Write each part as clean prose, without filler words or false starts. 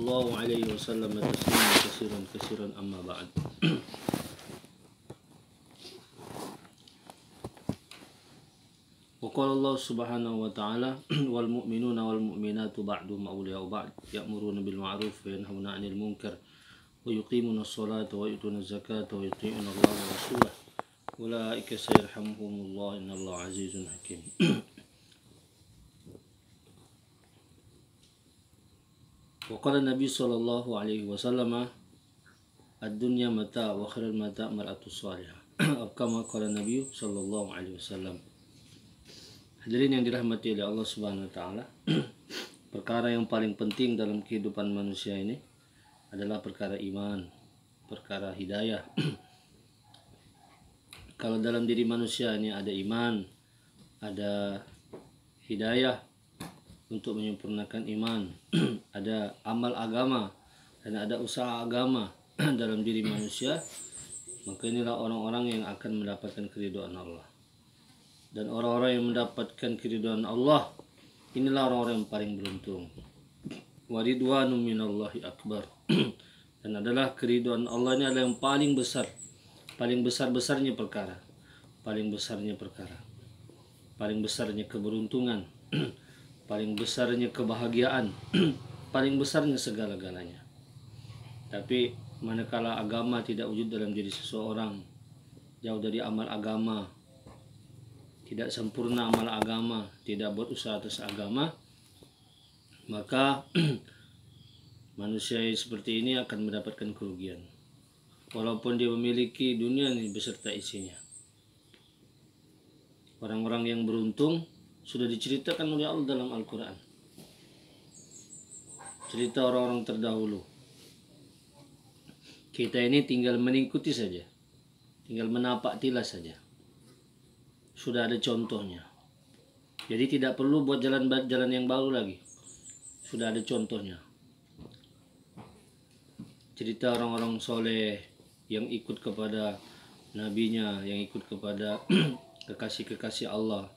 الله عليه وسلم تسليما كثيرا كثيرا أما بعد. وقال الله سبحانه وتعالى والمؤمنون والمؤمنات بعضهم أولياء بعض يأمرون بالمعروف وينهون عن المنكر ويقيمون الصلاة ويؤتون الزكاة ويطيعون الله ورسوله أولئك سيرحمهم الله إن الله عزيز حكيم. وقال النبي صلى الله عليه وسلم الدنيا متاع وخير المتاع مرأة الصالحة أو كما قال النبي صلى الله عليه وسلم. Hadirin yang dirahmati oleh Allah Subhanahu wa taala, perkara yang paling penting dalam kehidupan manusia ini adalah perkara iman, perkara hidayah. Kalau dalam diri manusia ini ada iman, ada hidayah untuk menyempurnakan iman, ada amal agama dan ada usaha agama dalam diri manusia, maka inilah orang-orang yang akan mendapatkan keridhaan Allah. Dan orang-orang yang mendapatkan keridhaan Allah, inilah orang-orang yang paling beruntung. Waridwanu minallahi akbar. Dan adalah keridhaan Allah ini adalah yang paling besar. Paling besar-besarnya perkara. Paling besarnya perkara. Paling besarnya keberuntungan. Paling besarnya kebahagiaan. Paling besarnya segala-galanya. Tapi manakala agama tidak wujud dalam diri seseorang, jauh dari amal agama, tidak sempurna amal agama, tidak buat usaha atas agama, maka manusia seperti ini akan mendapatkan kerugian. Walaupun dia memiliki dunia ini beserta isinya. Orang-orang yang beruntung sudah diceritakan oleh Allah dalam Al-Quran. Cerita orang-orang terdahulu. Kita ini tinggal mengikuti saja, tinggal menapak tilas saja. Sudah ada contohnya. Jadi tidak perlu buat jalan yang baru lagi. Sudah ada contohnya. Cerita orang-orang soleh yang ikut kepada nabinya, yang ikut kepada kekasih-kekasih Allah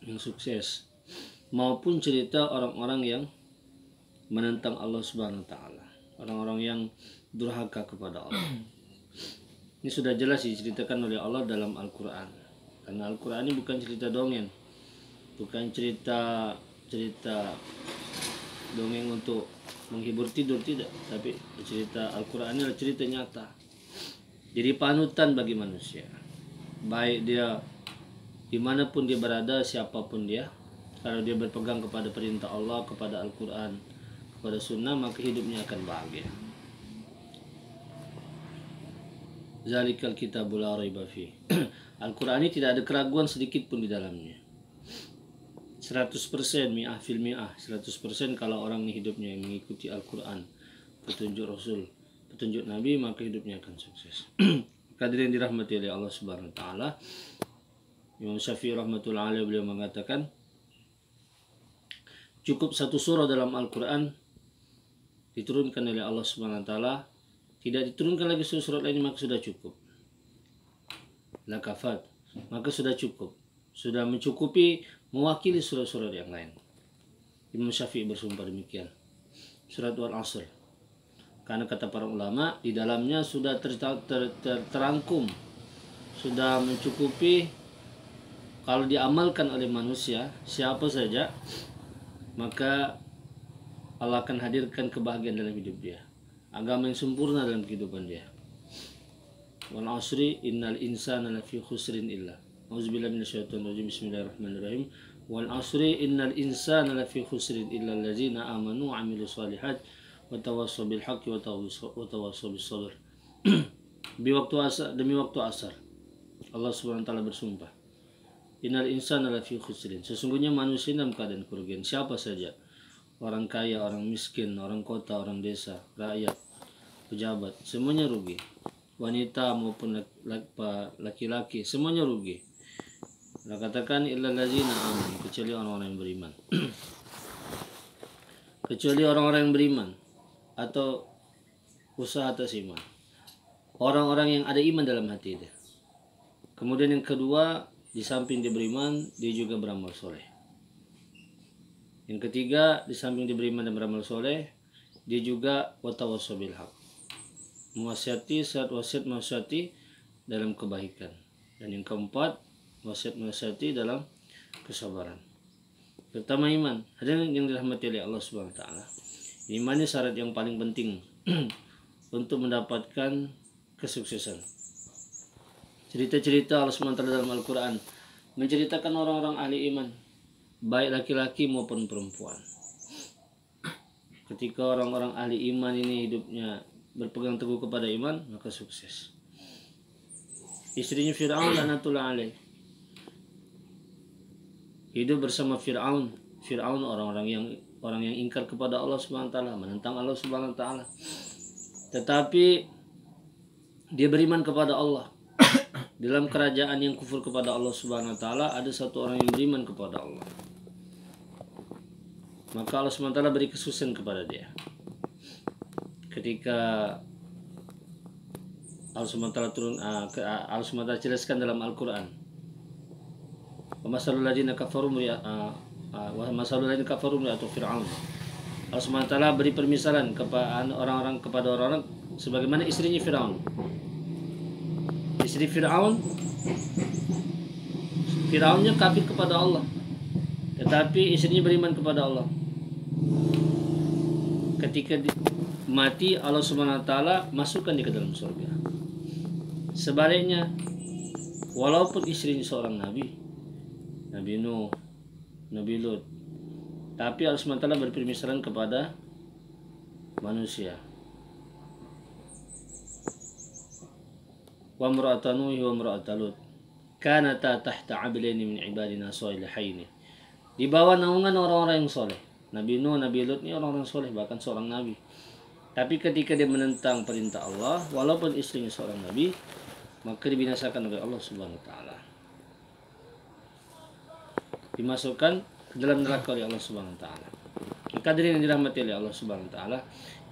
yang sukses, maupun cerita orang-orang yang menentang Allah Subhanahu wa taala, orang-orang yang durhaka kepada Allah. Ini sudah jelas diceritakan oleh Allah dalam Al-Quran. Karena Al-Quran ini bukan cerita dongeng, bukan cerita dongeng untuk menghibur tidur, tidak. Tapi cerita Al-Quran ini adalah cerita nyata. Jadi panutan bagi manusia, baik dia dimanapun dia berada, siapapun dia, kalau dia berpegang kepada perintah Allah, kepada Al-Quran, kepada Sunnah, maka hidupnya akan bahagia. Zalikal kitabul la raiba fi. Al-Quran ini tidak ada keraguan sedikit pun di dalamnya. 100% mi'ah fil mi'ah, 100% kalau orang ini hidupnya mengikuti Al-Quran, petunjuk Rasul, petunjuk Nabi, maka hidupnya akan sukses. Hadirin dirahmati oleh Allah Subhanahu wa taala, Imam Syafi'i rahmatullah alaihi beliau mengatakan, cukup satu surah dalam Al-Quran diturunkan oleh Allah Subhanahu wa taala, tidak diturunkan lagi surat lain, maka sudah cukup. La kafat, maka sudah cukup, sudah mencukupi mewakili surat-surat yang lain. Imam Syafi'i bersumpah demikian. Surat Al-Asr, karena kata para ulama di dalamnya sudah terangkum, sudah mencukupi. Kalau diamalkan oleh manusia siapa saja, maka Allah akan hadirkan kebahagiaan dalam hidup dia, agama yang sempurna dalam kehidupan dia. Wal asri innal insana lafi khusrin illa. Auzubillahi minasyaitonir rajim. Bismillahirrahmanirrahim. Wal asri innal insana lafi khusrin illa allazina amanu wa amilus solihat wa tawassaw bil haqqi wa tawassaw bis sabr. Demi waktu asar Allah Subhanahu wa taala bersumpah, innal insana lafi khusrin, sesungguhnya manusia dalam keadaan kerugian. Siapa saja, orang kaya, orang miskin, orang kota, orang desa, rakyat, pejabat, semuanya rugi. Wanita maupun laki-laki, semuanya rugi. Nah, katakan illal ladzina amanu, kecuali orang-orang yang beriman. Kecuali orang-orang yang beriman atau usaha atas iman. Orang-orang yang ada iman dalam hati dia. Kemudian yang kedua, di samping dia beriman, dia juga beramal soleh. Yang ketiga, di samping dia beriman dan beramal soleh, dia juga watawassaw bil haq, mewasiati saat wasiat mewasiati dalam kebaikan. Dan yang keempat, wasiat mewasiati dalam kesabaran. Pertama iman. Hadirin yang dirahmati oleh Allah Subhanahu wa taala. Iman ini syarat yang paling penting untuk mendapatkan kesuksesan. Cerita-cerita Allah Subhanahu wa taala dalam Al-Qur'an menceritakan orang-orang ahli iman, baik laki-laki maupun perempuan. Ketika orang-orang ahli iman ini hidupnya berpegang teguh kepada iman, maka sukses. Istrinya Fir'aun laknatullah alaih, hidup bersama Fir'aun. Fir'aun orang yang ingkar kepada Allah Subhanahu wa taala, menentang Allah Subhanahu wa taala. Tetapi dia beriman kepada Allah. Dalam kerajaan yang kufur kepada Allah Subhanahu wa taala ada satu orang yang beriman kepada Allah. Maka Allah Subhanahu wa taala beri kesuksesan kepada dia. Ketika Allah Subhanahu wa taala Allah Subhanahu wa taala jelaskan dalam Al-Qur'an, wa masalul ladzina kafaru atau Fir'aun. Allah Subhanahu wa taala beri permisalan kepada orang-orang sebagaimana istrinya Fir'aun. Istri Fir'aunnya kafir kepada Allah, tetapi istrinya beriman kepada Allah. Ketika mati, Allah Subhanahu wa taala masukkan dia ke dalam surga. Sebaliknya, walaupun istrinya seorang nabi, Nabi Nuh, Nabi Lut, tapi Allah Subhanahu wa taala berpermisalan kepada manusia. Wa imra'atu Nuh wa imra'atu Lut kanata tahta 'abdaini min ibadina shalihaini. Di bawah naungan orang-orang yang soleh. Nabi Nuh, Nabi Lut ini orang-orang soleh, bahkan seorang nabi. Tapi ketika dia menentang perintah Allah, walaupun istrinya seorang nabi, maka dibinasakan oleh Allah Subhanahu wa taala. Dimasukkan ke dalam neraka oleh Allah Subhanahu wa taala. Hadirin yang dirahmati oleh Allah Subhanahu wa taala,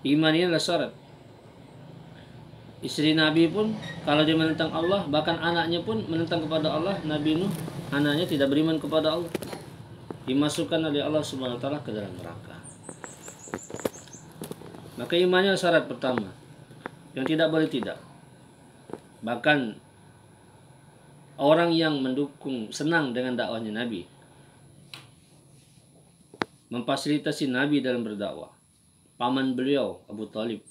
iman ini adalah syarat. Istri Nabi pun kalau dia menentang Allah, bahkan anaknya pun menentang kepada Allah. Nabi Nuh, anaknya tidak beriman kepada Allah, dimasukkan oleh Allah Subhanahu wa taala ke dalam neraka. Maka imannya syarat pertama yang tidak boleh tidak. Bahkan orang yang mendukung, senang dengan dakwahnya Nabi, memfasilitasi Nabi dalam berdakwah, paman beliau Abu Thalib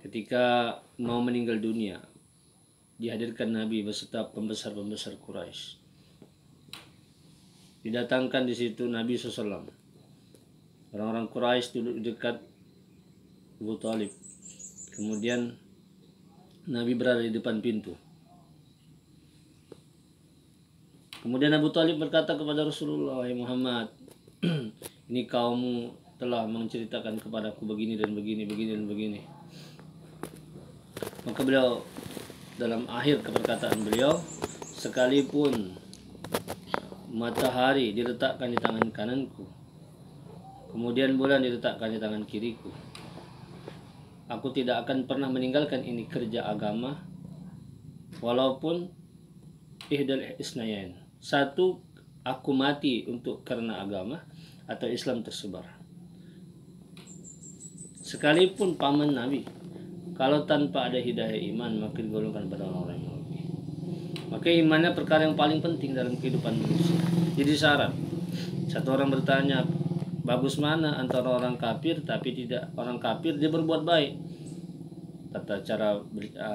ketika mau meninggal dunia, dihadirkan Nabi beserta pembesar-pembesar Quraisy. Didatangkan di situ Nabi SAW. Orang-orang Quraisy duduk dekat Abu Thalib. Kemudian Nabi berada di depan pintu. Kemudian Abu Thalib berkata kepada Rasulullah, "Wahai Muhammad, ini kaummu telah menceritakan kepadaku begini dan begini, begini dan begini." Maka beliau dalam akhir perkataan beliau, sekalipun matahari diletakkan di tangan kananku, kemudian bulan diletakkan di tangan kiriku, aku tidak akan pernah meninggalkan ini kerja agama, walaupun ihdal isnayain, satu aku mati untuk karena agama, atau Islam tersebar. Sekalipun paman Nabi, kalau tanpa ada hidayah iman, maka digolongkan pada orang-orang yang rugi. Maka imannya perkara yang paling penting dalam kehidupan manusia. Jadi syarat. Satu orang bertanya, bagus mana antara orang kafir tapi tidak orang kafir dia berbuat baik, tata cara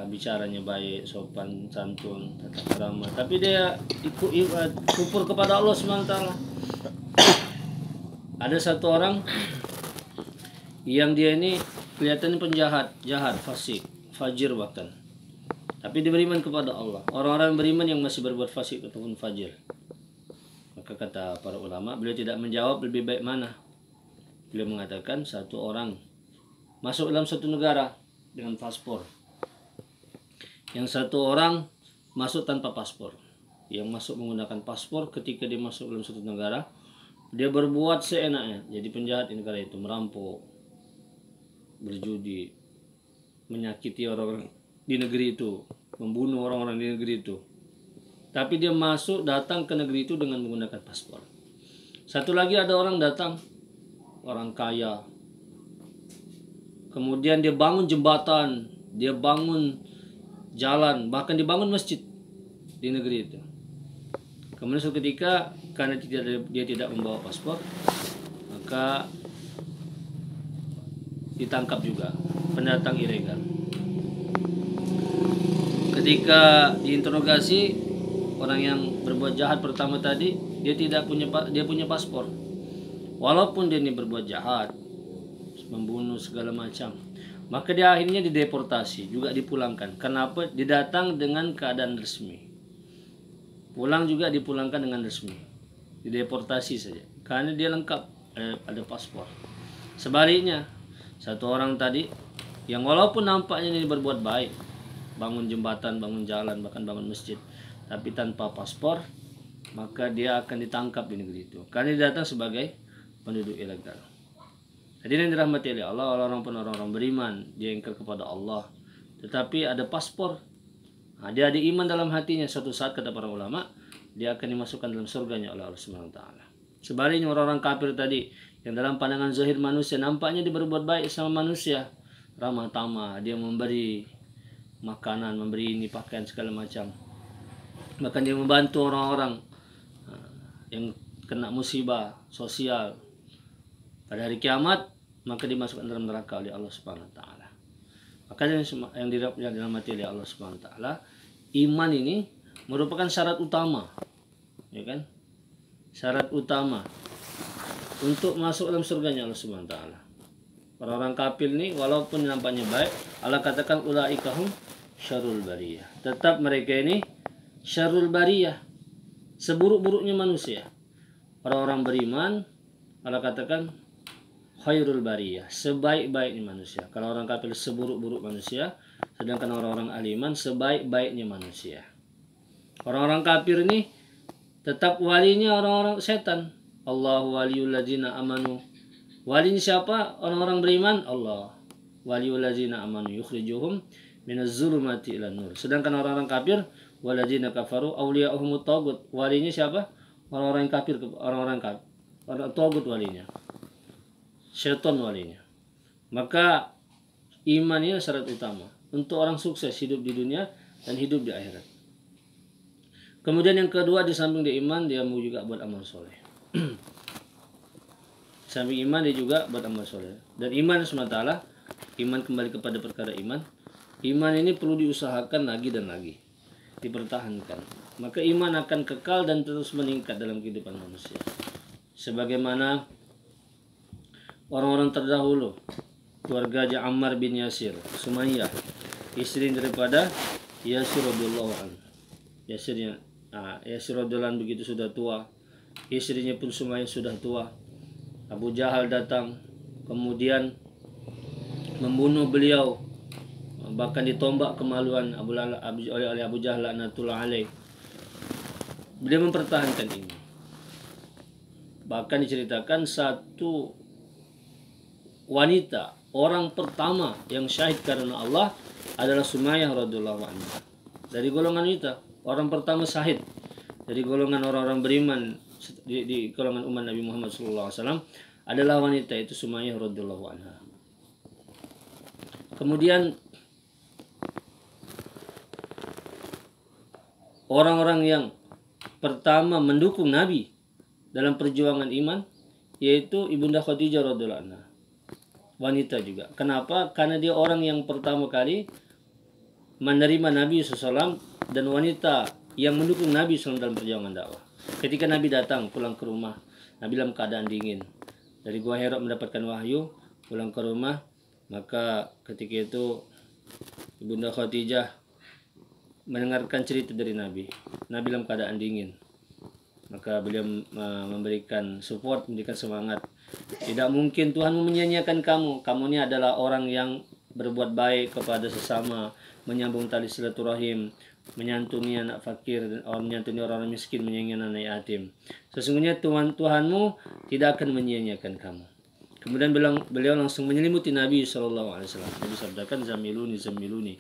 bicaranya baik, sopan santun, tata krama, tapi dia kufur kepada Allah SWT. Ada satu orang yang dia ini kelihatannya penjahat, jahat, fasik, fajir bahkan, tapi dia beriman kepada Allah. Orang-orang beriman yang masih berbuat fasik ataupun fajir, maka kata para ulama, beliau tidak menjawab lebih baik mana. Beliau mengatakan satu orang masuk dalam satu negara dengan paspor, yang satu orang masuk tanpa paspor. Yang masuk menggunakan paspor, ketika dia masuk dalam satu negara, dia berbuat seenaknya, jadi penjahat di negara itu, merampok, berjudi, menyakiti orang-orang di negeri itu, membunuh orang-orang di negeri itu. Tapi dia datang ke negeri itu dengan menggunakan paspor. Satu lagi ada orang datang, orang kaya, kemudian dia bangun jembatan, dia bangun jalan, bahkan dibangun masjid di negeri itu. Kemudian suatu ketika karena dia tidak membawa paspor, maka ditangkap juga, pendatang ilegal. Ketika diinterogasi, orang yang berbuat jahat pertama tadi, dia punya paspor. Walaupun dia ini berbuat jahat, membunuh segala macam, maka dia akhirnya dideportasi, juga dipulangkan. Kenapa? Didatang dengan keadaan resmi, pulang juga dipulangkan dengan resmi, dideportasi saja karena dia lengkap, ada paspor. Sebaliknya, satu orang tadi yang walaupun nampaknya ini berbuat baik, bangun jembatan, bangun jalan, bahkan bangun masjid, tapi tanpa paspor, maka dia akan ditangkap di negeri itu karena dia datang sebagai penduduk ilegal. Jadi yang dirahmati oleh Allah, orang-orang beriman, dia ingkar kepada Allah, tetapi ada paspor. Nah, dia ada iman dalam hatinya, suatu saat kata para ulama, dia akan dimasukkan dalam surganya oleh Allah Subhanahu wa taala. Sebaliknya orang kafir tadi, yang dalam pandangan zahir manusia nampaknya dia berbuat baik sama manusia, ramah tamah, dia memberi makanan, memberi ini pakaian segala macam, bahkan dia membantu orang-orang yang kena musibah sosial. Pada hari kiamat, maka dimasukkan dalam neraka oleh Allah Subhanahu wa taala. Maka yang dirahmati oleh Allah Subhanahu wa taala, iman ini merupakan syarat utama, ya kan? Syarat utama untuk masuk dalam surganya Allah Subhanahu wa taala. Orang-orang kafir ini walaupun nampaknya baik, Allah katakan ulaikahum syarrul bariyah. Tetap mereka ini syarrul bariyah, seburuk-buruknya manusia. Orang-orang beriman, Allah katakan khairul bariyah, sebaik-baiknya manusia. Kalau orang kafir seburuk-buruk manusia, sedangkan orang-orang aliman sebaik-baiknya manusia. Orang-orang kafir ini tetap walinya orang-orang setan. Allahu waliyul ladzina amanu. Walinya siapa? Orang-orang beriman, Allah. Waliyul ladzina amanu yukhrijuhum minaz zulumati ilan nur. Sedangkan orang-orang kafir, waladzina kafaru awliya'uhumut tagut. Walinya siapa? Orang-orang kafir, orang-orang tagut walinya. Syaitan walinya. Maka iman ini syarat utama untuk orang sukses hidup di dunia dan hidup di akhirat. Kemudian yang kedua, di samping dia iman, dia mau juga buat amal soleh. Samping iman dia juga buat amal soleh. Dan iman semata, iman kembali kepada perkara iman. Iman ini perlu diusahakan lagi dan lagi, dipertahankan. Maka iman akan kekal dan terus meningkat dalam kehidupan manusia. Sebagaimana orang-orang terdahulu, keluarga Ammar bin Yasir, Sumayyah, istri daripada Yasir radhiyallahu anhu. Yasir radhiyallahu anhu begitu sudah tua, istrinya pun Sumayyah sudah tua. Abu Jahal datang, kemudian membunuh beliau, bahkan ditombak kemaluan oleh Abu Jahal laknatullah alaih. Beliau mempertahankan ini. Bahkan diceritakan satu wanita, orang pertama yang syahid karena Allah adalah Sumayyah radhiyallahu anha. Dari golongan wanita, orang pertama syahid dari golongan orang-orang beriman di golongan umat Nabi Muhammad SAW adalah wanita, itu Sumayyah radhiyallahu anha. Kemudian orang-orang yang pertama mendukung Nabi dalam perjuangan iman yaitu Ibunda Khadijah radhiyallahu anha. Wanita juga. Kenapa? Karena dia orang yang pertama kali menerima Nabi SAW dan wanita yang mendukung Nabi SAW dalam perjuangan dakwah. Ketika Nabi datang pulang ke rumah, Nabi dalam keadaan dingin. Dari Gua Hira mendapatkan wahyu, pulang ke rumah, maka ketika itu Ibunda Khadijah mendengarkan cerita dari Nabi. Nabi dalam keadaan dingin. Maka beliau memberikan support, memberikan semangat. Tidak mungkin Tuhanmu menyia-nyiakan kamu. Kamu ini adalah orang yang berbuat baik kepada sesama, menyambung tali silaturahim, menyantuni anak fakir, dan menyantuni orang miskin, menyayangi anak yatim. Sesungguhnya Tuhanmu tidak akan menyia-nyiakan kamu. Kemudian beliau langsung menyelimuti Nabi SAW. Nabi sabdakan, zamiluni, zamiluni.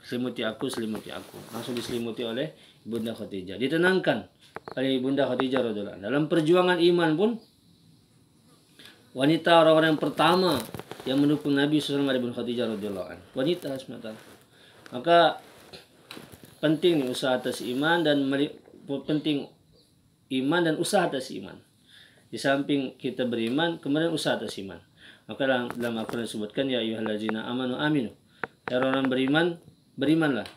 Selimuti aku, selimuti aku. Langsung diselimuti oleh Ibunda Khadijah. Ditenangkan oleh Ibunda Khadijah radhiyallahu anha. Dalam perjuangan iman pun Wanita orang-orang yang pertama yang mendukung Nabi SAW ada Ibnu Khadijah radhiyallahu anha. Wanita semata. Maka penting nih usaha atas iman dan penting iman dan usaha atas iman. Di samping kita beriman, kemudian usaha atas iman. Maka dalam Al-Quran disebutkan, ya ayyuhallazina amanu aminu. Hai orang beriman, berimanlah.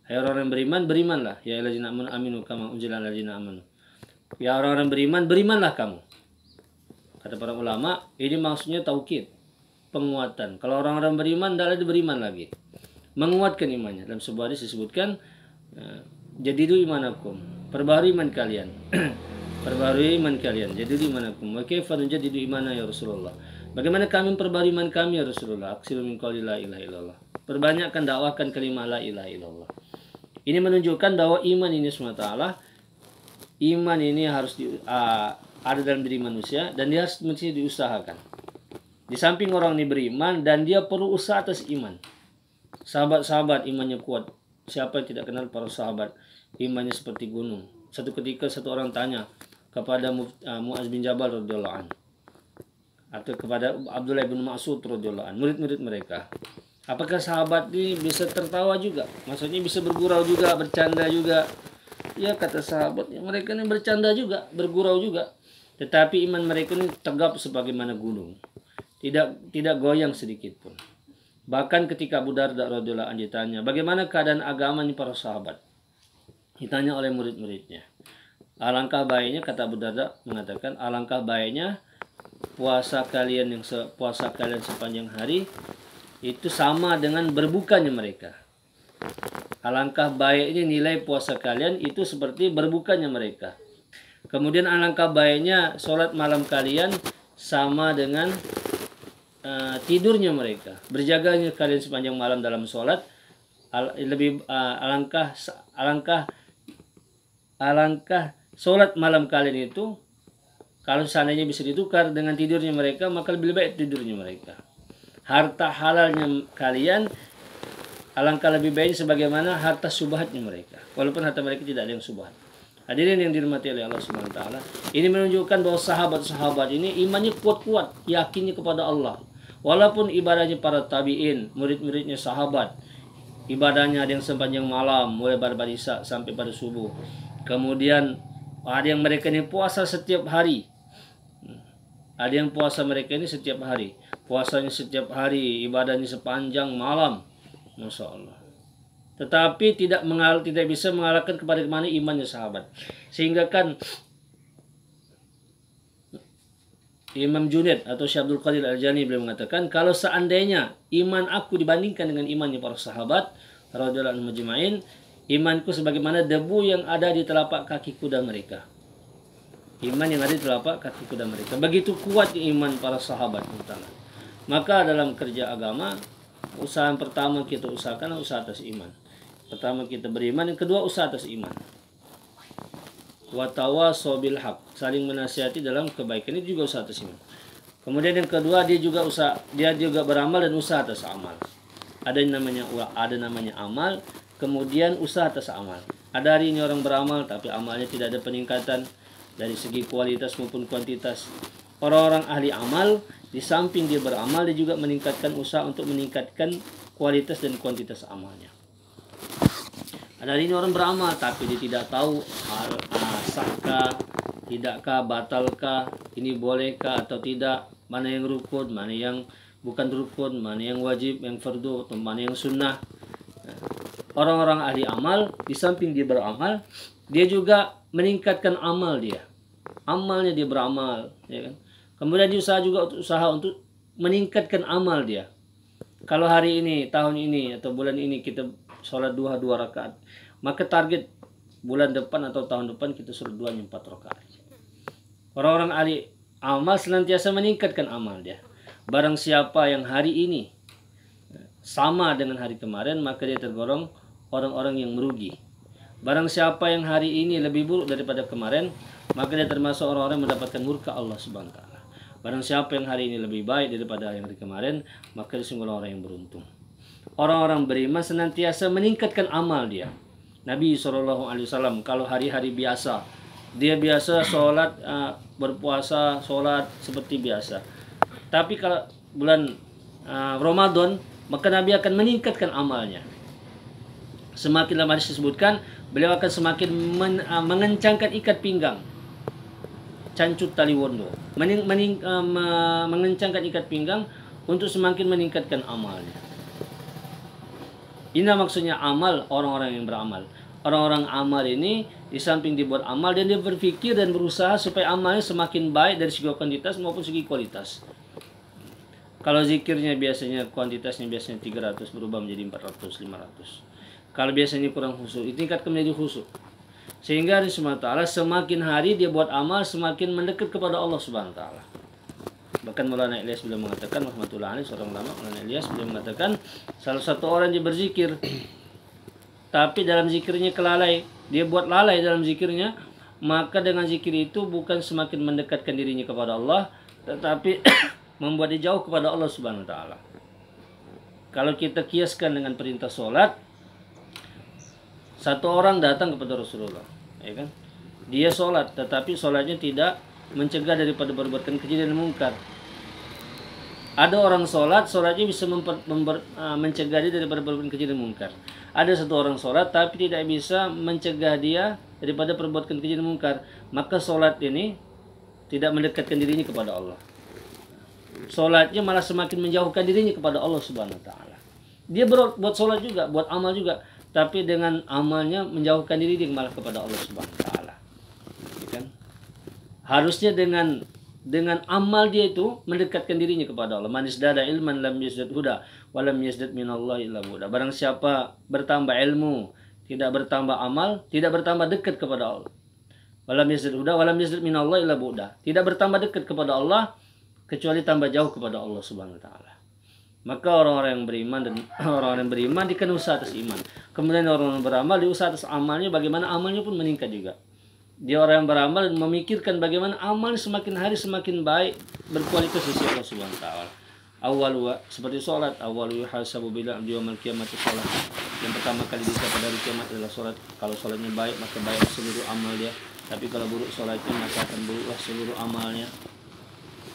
Hai orang beriman, berimanlah. Ya ayyuhallazina amanu aminu kama unzila alal ladzina amanu. Ya orang beriman, berimanlah kamu. Kata para ulama, ini maksudnya taukid, penguatan. Kalau orang-orang beriman, tidak ada beriman lagi. Menguatkan imannya. Dalam sebuah hadis disebutkan, jadidu imanakum, perbaharui iman kalian. Perbaharui iman kalian. Jadidu imanakum. Wa kaifa nujaddidu imana ya Rasulullah. Bagaimana kami memperbarui iman kami ya Rasulullah? Aksiru min qouli la ilaha illallah. Perbanyakkan dakwahkan kalimat la ilaha illallah. Ini menunjukkan bahwa iman ini SWT, iman ini harus ada dalam diri manusia dan dia harus mesti diusahakan. Di samping orang ini beriman dan dia perlu usaha atas iman. Sahabat-sahabat imannya kuat. Siapa yang tidak kenal para sahabat? Imannya seperti gunung. Satu ketika satu orang tanya kepada Mu'az bin Jabal radhiyallahu anhu, atau kepada Abdullah bin Mas'ud radhiyallahu anhu, murid-murid mereka. Apakah sahabat ini bisa tertawa juga? Maksudnya bisa bergurau juga, bercanda juga? Ya, kata sahabat, ya, mereka ini bercanda juga, bergurau juga. Tetapi iman mereka ini tegap sebagaimana gunung. Tidak goyang sedikit pun. Bahkan ketika Abu Darda radhiyallahu anhu ditanya, bagaimana keadaan agamanya para sahabat? Ditanya oleh murid-muridnya. Alangkah baiknya, kata Abu Darda mengatakan, alangkah baiknya puasa kalian sepanjang hari itu sama dengan berbukanya mereka. Alangkah baiknya nilai puasa kalian itu seperti berbukanya mereka. Kemudian alangkah baiknya sholat malam kalian sama dengan tidurnya mereka. Berjaganya kalian sepanjang malam dalam sholat. Alangkah sholat malam kalian itu, kalau seandainya bisa ditukar dengan tidurnya mereka, maka lebih baik tidurnya mereka. Harta halalnya kalian, alangkah lebih baik sebagaimana harta subhatnya mereka. Walaupun harta mereka tidak ada yang subhat. Hadirin yang dirahmati oleh Allah Subhanahu wa taala, ini menunjukkan bahwa sahabat-sahabat ini imannya kuat-kuat, yakinnya kepada Allah. Walaupun ibadahnya para tabi'in, murid-muridnya sahabat, ibadahnya ada yang sepanjang malam, mulai pada isya sampai pada subuh. Kemudian ada yang mereka ini puasa setiap hari. Ada yang puasa mereka ini setiap hari. Puasanya setiap hari, ibadahnya sepanjang malam. Masya Allah. Tetapi tidak bisa mengalahkan kepada mana imannya sahabat. Sehingga kan Imam Junaid atau Syekh Abdul Qadir Al-Jani beliau mengatakan, kalau seandainya iman aku dibandingkan dengan imannya para sahabat radhiyallahu anhum majma'in, imanku sebagaimana debu yang ada di telapak kaki kuda mereka. Iman yang ada di telapak kaki kuda mereka. Begitu kuat iman para sahabat. Maka dalam kerja agama, usaha yang pertama kita usahakan usaha atas iman. Pertama kita beriman, yang kedua usaha atas iman. Watawasaw bil haq, saling menasihati dalam kebaikan, ini juga usaha atas iman. Kemudian yang kedua dia juga beramal dan usaha atas amal. Ada namanya amal, kemudian usaha atas amal. Ada hari ini orang beramal tapi amalnya tidak ada peningkatan dari segi kualitas maupun kuantitas. Orang-orang ahli amal, di samping dia beramal, dia juga meningkatkan usaha untuk meningkatkan kualitas dan kuantitas amalnya. Ada hari ini orang beramal tapi dia tidak tahu sahkah, tidakkah, batalkah, ini bolehkah atau tidak, mana yang rukun, mana yang bukan rukun, mana yang wajib, yang fardu, atau mana yang sunnah. Orang-orang ahli amal, di samping dia beramal, dia juga meningkatkan amal dia. Amalnya dia beramal, ya kan? Kemudian dia usaha untuk meningkatkan amal dia. Kalau hari ini, tahun ini, atau bulan ini kita sholat duha 2 rakaat, maka target bulan depan atau tahun depan kita sholat duhanya 4 rakaat. Orang-orang ahli amal senantiasa meningkatkan amal dia. Barang siapa yang hari ini sama dengan hari kemarin, maka dia tergolong orang-orang yang merugi. Barang siapa yang hari ini lebih buruk daripada kemarin, maka dia termasuk orang-orang yang mendapatkan murka Allah Subhanahu wa taala. Barang siapa yang hari ini lebih baik daripada yang hari kemarin, maka dia sungguh orang yang beruntung. Orang-orang beriman senantiasa meningkatkan amal dia. Nabi SAW kalau hari-hari biasa, dia biasa sholat berpuasa, sholat seperti biasa. Tapi kalau bulan Ramadan, maka Nabi akan meningkatkan amalnya. Semakin lama disebutkan, beliau akan semakin mengencangkan ikat pinggang, cancut tali wondo, mengencangkan ikat pinggang untuk semakin meningkatkan amalnya. Ini maksudnya amal, orang-orang yang beramal. Orang-orang amal ini di samping dibuat amal, dan dia berpikir dan berusaha supaya amalnya semakin baik dari segi kuantitas maupun segi kualitas. Kalau zikirnya biasanya kuantitasnya biasanya 300 berubah menjadi 400, 500. Kalau biasanya kurang khusyuk, ditingkatkan menjadi khusyuk. Sehingga Allah Subhanahu wa taala semakin hari dia buat amal semakin mendekat kepada Allah Subhanahu wa taala. Bahkan Maulana Ilyas beliau mengatakan, rahmatullahi alaihi, seorang ulama Maulana Ilyas beliau mengatakan, salah satu orang dia berzikir tapi dalam zikirnya kelalai, dia buat lalai dalam zikirnya, maka dengan zikir itu bukan semakin mendekatkan dirinya kepada Allah, tetapi membuat dia jauh kepada Allah Subhanahu wa taala. Kalau kita kiaskan dengan perintah sholat, satu orang datang kepada Rasulullah, ya kan? Dia sholat, tetapi sholatnya tidak mencegah daripada perbuatan keji dan mungkar. Ada orang sholat, sholatnya bisa mencegah dia daripada perbuatan keji dan mungkar. Ada satu orang sholat, tapi tidak bisa mencegah dia daripada perbuatan keji dan mungkar. Maka sholat ini tidak mendekatkan dirinya kepada Allah. Sholatnya malah semakin menjauhkan dirinya kepada Allah Subhanahu wa taala. Dia buat sholat juga, buat amal juga, tapi dengan amalnya menjauhkan diri dia malah kepada Allah Subhanahu wa taala. Ya kan? Harusnya dengan amal dia itu mendekatkan dirinya kepada Allah. Man isdada ilman lam yazdad huda wa lam yazdad minallahi illa bu'da. Barang siapa bertambah ilmu, tidak bertambah amal, tidak bertambah dekat kepada Allah. Wa lam yazdad huda wa lam yazdad minallahi illa bu'da. Tidak bertambah dekat kepada Allah kecuali tambah jauh kepada Allah Subhanahu wa taala. Maka orang-orang yang beriman dan orang-orang yang beriman dikenal usaha atas iman. Kemudian orang-orang beramal diusaha atas amalnya, bagaimana amalnya pun meningkat juga. Dia orang yang beramal dan memikirkan bagaimana amal semakin hari semakin baik, berkualitas di sisi Allah Subhanahu wa taala. Awal seperti salat, awal yuhasabu bil abdi yaumil qiyamati salat. Yang pertama kali dihisab pada hari kiamat adalah salat. Kalau salatnya baik, maka baik seluruh amal dia. Tapi kalau buruk salatnya, maka akan buruklah seluruh amalnya.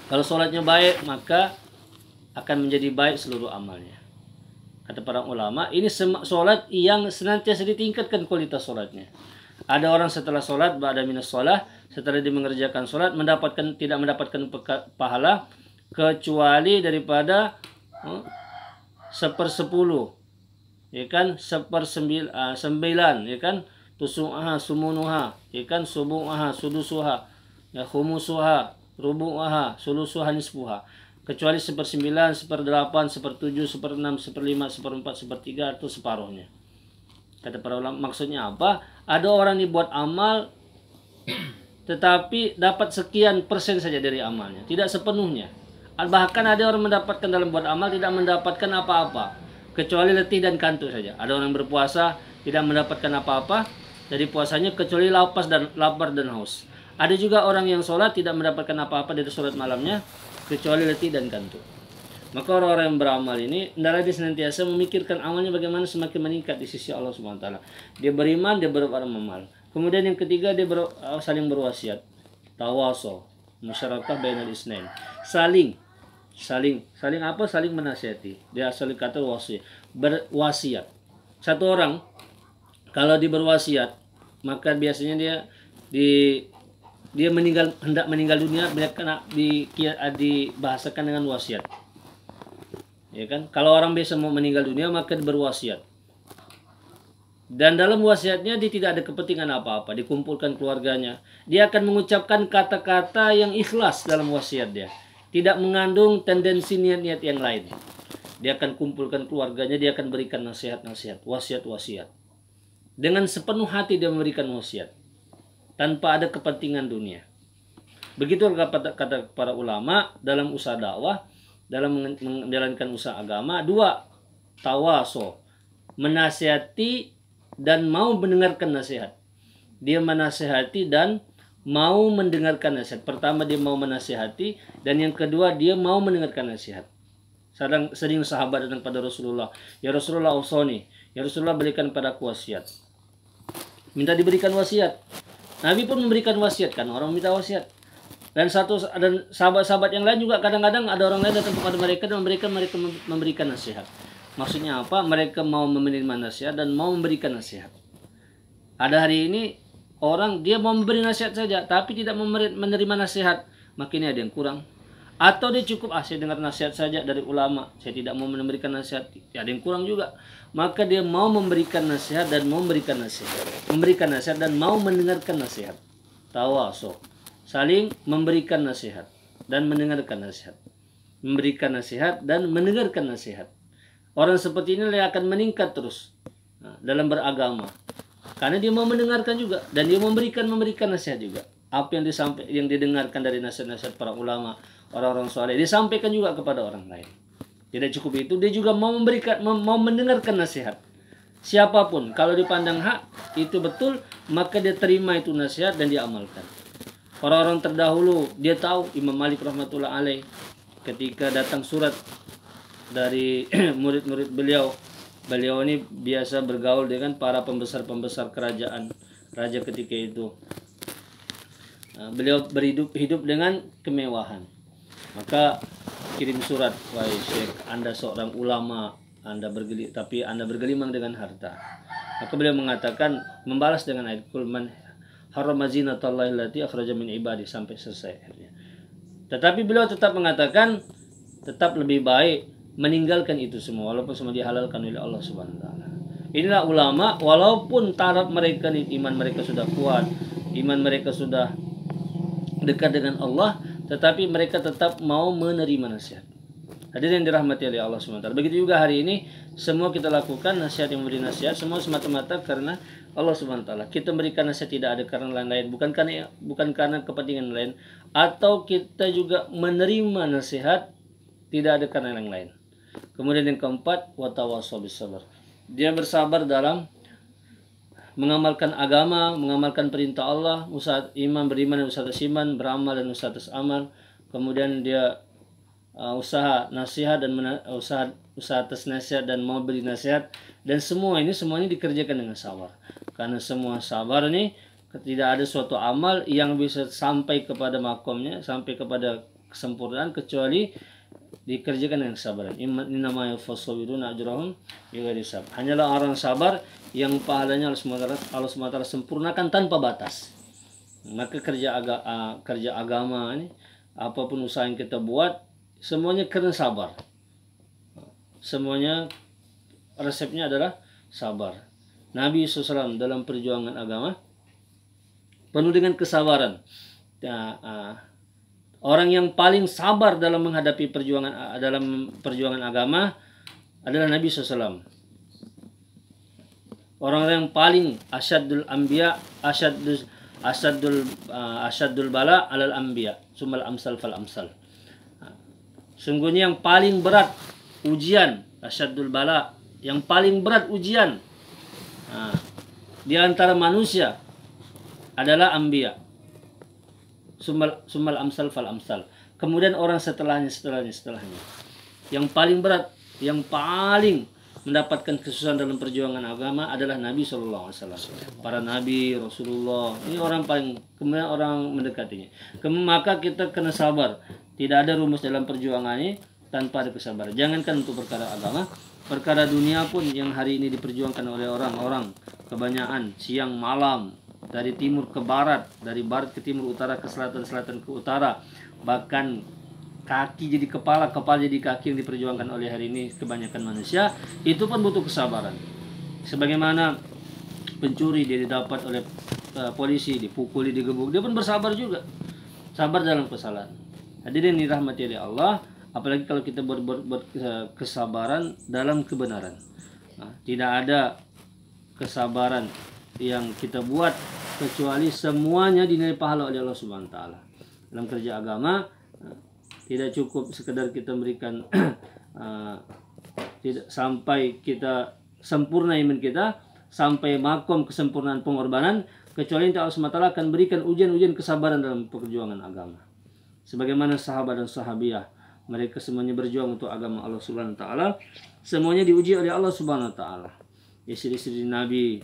Kalau salatnya baik, maka akan menjadi baik seluruh amalnya. Kata para ulama, ini salat yang senantiasa ditingkatkan kualitas salatnya. Ada orang setelah sholat, ba'da minas sholah, setelah dia mengerjakan sholat, tidak mendapatkan pahala kecuali daripada 1/10, ya kan, 1/9, ya kan, tusu'aha, sumunuha, ya kan, subu'aha, sudusuha, ya, khumusuha, rubu'aha, sulusuha, nisfuha. Kecuali 1/9, 1/8, 1/7, 1/6, 1/5, 1/4, 1/3 atau separuhnya. Kata para ulama, maksudnya apa? Ada orang dibuat amal tetapi dapat sekian persen saja dari amalnya, tidak sepenuhnya. Bahkan ada orang mendapatkan dalam buat amal tidak mendapatkan apa-apa kecuali letih dan kantuk saja. Ada orang berpuasa tidak mendapatkan apa-apa dari puasanya kecuali lapar dan haus. Ada juga orang yang sholat tidak mendapatkan apa-apa dari sholat malamnya kecuali letih dan kantuk. Maka orang-orang yang beramal ini hendaklah dia senantiasa memikirkan amalnya bagaimana semakin meningkat di sisi Allah Subhanahu wa taala. Dia beriman, dia beramal. Kemudian yang ketiga, dia saling berwasiat. Tawaso, musyarakah bainal isnain. Saling apa? Saling menasihati. Dia asal kata wasiat. Berwasiat. Satu orang kalau dia berwasiat, maka biasanya dia hendak meninggal dunia, dia kena dibahasakan dengan wasiat. Ya kan? Kalau orang biasa mau meninggal dunia, maka berwasiat. Dan dalam wasiatnya dia tidak ada kepentingan apa-apa, dikumpulkan keluarganya. Dia akan mengucapkan kata-kata yang ikhlas dalam wasiat dia. Tidak mengandung tendensi niat-niat yang lain. Dia akan kumpulkan keluarganya, dia akan berikan nasihat-nasihat, wasiat-wasiat. Dengan sepenuh hati dia memberikan wasiat. Tanpa ada kepentingan dunia. Begitu kata para ulama dalam usaha dakwah, dalam menjalankan usaha agama. 2, tawaso, menasihati dan mau mendengarkan nasihat. Dia menasihati dan mau mendengarkan nasihat. Pertama dia mau menasihati, dan yang kedua dia mau mendengarkan nasihat. Sering sahabat datang pada Rasulullah, ya Rasulullah usoni, ya Rasulullah berikan padaku wasiat. Minta diberikan wasiat. Nabi pun memberikan wasiat, kan orang minta wasiat. Dan sahabat-sahabat yang lain juga kadang-kadang ada orang lain datang kepada mereka dan mereka memberikan nasihat. Maksudnya apa? Mereka mau menerima nasihat dan mau memberikan nasihat. Ada hari ini orang dia mau memberi nasihat saja tapi tidak menerima nasihat, maka ini ada yang kurang. Atau dia cukup saya dengar nasihat saja dari ulama, saya tidak mau memberikan nasihat, ada yang kurang juga. Maka dia mau memberikan nasihat dan mau memberikan nasihat dan mau mendengarkan nasihat. Tawaso, saling memberikan nasihat dan mendengarkan nasihat, memberikan nasihat dan mendengarkan nasihat. Orang seperti ini akan meningkat terus dalam beragama, karena dia mau mendengarkan juga dan dia memberikan nasihat juga. Apa yang didengarkan dari nasihat-nasihat para ulama, orang-orang soleh, disampaikan juga kepada orang lain. Tidak cukup itu, dia juga mau mendengarkan nasihat. Siapapun, kalau dipandang hak itu betul, maka dia terima itu nasihat dan dia amalkan. Orang-orang terdahulu, dia tahu Imam Malik rahmatullah alaih, ketika datang surat dari murid-murid beliau ini biasa bergaul dengan para pembesar-pembesar kerajaan raja ketika itu. Beliau hidup dengan kemewahan. Maka kirim surat, wahai Syekh, Anda seorang ulama, tapi Anda bergelimang dengan harta. Maka beliau mengatakan, membalas dengan ayat Qul man harrama zinatallahi allati akhraja min ibadi, sampai selesai. Tetapi beliau tetap mengatakan, tetap lebih baik meninggalkan itu semua walaupun semua dihalalkan oleh Allah Subhanahu wa taala. Inilah ulama, walaupun taraf mereka, iman mereka sudah kuat, iman mereka sudah dekat dengan Allah, tetapi mereka tetap mau menerima nasihat. Hadirin yang dirahmati oleh Allah SWT. Begitu juga hari ini, semua kita lakukan nasihat yang memberi nasihat, semua semata-mata karena Allah SWT. Kita memberikan nasihat tidak ada karena lain-lain, bukan karena kepentingan lain, atau kita juga menerima nasihat tidak ada karena yang lain. Kemudian yang keempat, watawassaw bis-sabr. Dia bersabar dalam mengamalkan agama, mengamalkan perintah Allah, usaha iman beriman dan usaha atas iman, beramal dan usaha atas amal. Kemudian dia usaha nasihat dan usaha atas nasihat dan mau beri nasihat, dan semuanya dikerjakan dengan sabar. Karena semua sabar ini tidak ada suatu amal yang bisa sampai kepada makomnya, sampai kepada kesempurnaan kecuali dikerjakan dengan kesabaran. Innama yufassawiruna ajrahum bighairi hisab. Hanyalah orang sabar yang pahalanya Allah SWT sempurnakan tanpa batas. Maka kerja agama ini, apapun usaha yang kita buat, semuanya karena sabar. Semuanya resepnya adalah sabar. Nabi SAW dalam perjuangan agama penuh dengan kesabaran. Orang yang paling sabar dalam menghadapi perjuangan agama adalah Nabi SAW. Orang yang paling asyadul anbiya, asyadul bala alal anbiya, sumal amsal fal amsal. Sungguhnya yang paling berat ujian, asyadul bala, yang paling berat ujian di antara manusia adalah anbiya. Sumal amsal fal amsal. Kemudian orang setelahnya. Yang paling berat, yang paling mendapatkan kesusahan dalam perjuangan agama adalah Nabi SAW. Para Nabi, Rasulullah, ini orang paling, kemudian orang mendekatinya. Maka kita kena sabar. Tidak ada rumus dalam perjuangan ini tanpa ada kesabaran. Jangankan untuk perkara agama, perkara dunia pun yang hari ini diperjuangkan oleh orang-orang kebanyakan siang malam, dari timur ke barat, dari barat ke timur, utara ke selatan, selatan ke utara, bahkan kaki jadi kepala, kepala jadi kaki yang diperjuangkan oleh hari ini kebanyakan manusia, itu pun butuh kesabaran. Sebagaimana pencuri dia didapat oleh polisi, dipukuli, digebuk, dia pun bersabar juga, sabar dalam kesalahan. Hadirin dirahmati oleh Allah, apalagi kalau kita berkesabaran dalam kebenaran. Tidak ada kesabaran yang kita buat kecuali semuanya dinilai pahala oleh Allah Subhanahu wa taala. Dalam kerja agama tidak cukup sekedar kita memberikan tidak sampai kita sempurna iman kita, sampai makom kesempurnaan pengorbanan, kecuali Allah Subhanahu wa taala akan berikan ujian-ujian kesabaran dalam perjuangan agama. Sebagaimana sahabat dan sahabiah, mereka semuanya berjuang untuk agama Allah Subhanahu wa taala, semuanya diuji oleh Allah Subhanahu wa taala. Istri-istri Nabi,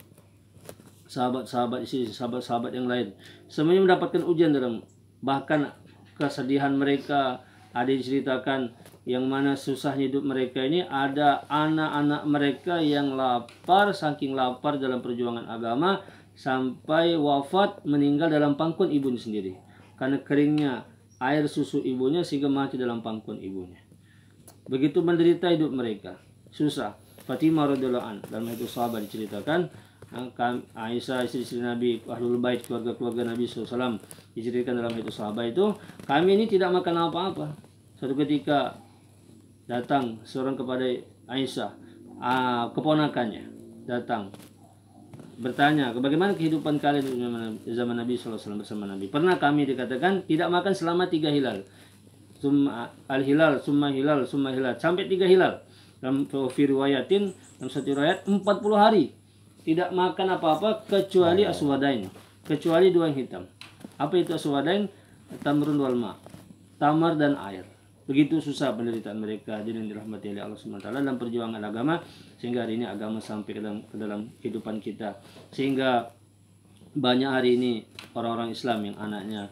sahabat-sahabat yang lain, semuanya mendapatkan ujian dalam, bahkan kesedihan mereka, ada diceritakan yang mana susahnya hidup mereka ini, ada anak-anak mereka yang lapar, saking lapar dalam perjuangan agama sampai wafat, meninggal dalam pangkuan ibunya sendiri karena keringnya air susu ibunya sehingga mati dalam pangkuan ibunya. Begitu menderita hidup mereka, susah. Fatimah radhiyallahu anha, dalam hadis sahabat diceritakan, Aisyah istri-istri Nabi, Ahlul Bait, keluarga-keluarga Nabi SAW, diceritakan dalam hadis sahabat itu, kami ini tidak makan apa-apa. Suatu ketika datang seorang kepada Aisyah, keponakannya datang bertanya, bagaimana kehidupan kalian di zaman Nabi SAW bersama Nabi? Pernah kami dikatakan tidak makan selama 3 hilal, summa al-hilal, summa hilal, summa hilal, sampai 3 hilal. Dalam riwayatin, dalam satu riwayat 40 hari tidak makan apa-apa kecuali aswadain, kecuali 2 yang hitam. Apa itu aswadain? Tamrun wal ma, tamar dan air. Begitu susah penderitaan mereka, jadi yang dirahmati oleh Allah SWT dalam perjuangan agama, sehingga hari ini agama sampai ke dalam kehidupan kita, sehingga banyak hari ini orang-orang Islam yang anaknya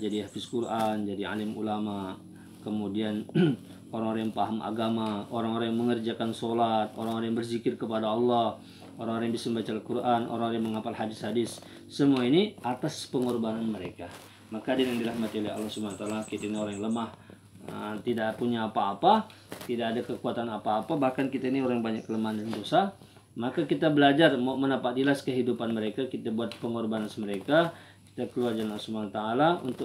jadi hafiz Quran, jadi alim ulama, kemudian orang-orang yang paham agama, orang-orang yang mengerjakan sholat, orang-orang yang berzikir kepada Allah, orang-orang yang bisa membaca Al-Quran, orang-orang yang menghafal hadis-hadis. Semua ini atas pengorbanan mereka. Maka dia yang dirahmati oleh Allah SWT, kita ini orang yang lemah, tidak punya apa-apa, tidak ada kekuatan apa-apa, bahkan kita ini orang yang banyak kelemahan dan dosa. Maka kita belajar mau menapak jelas kehidupan mereka, kita buat pengorbanan mereka, kita keluar jalan Allah SWT untuk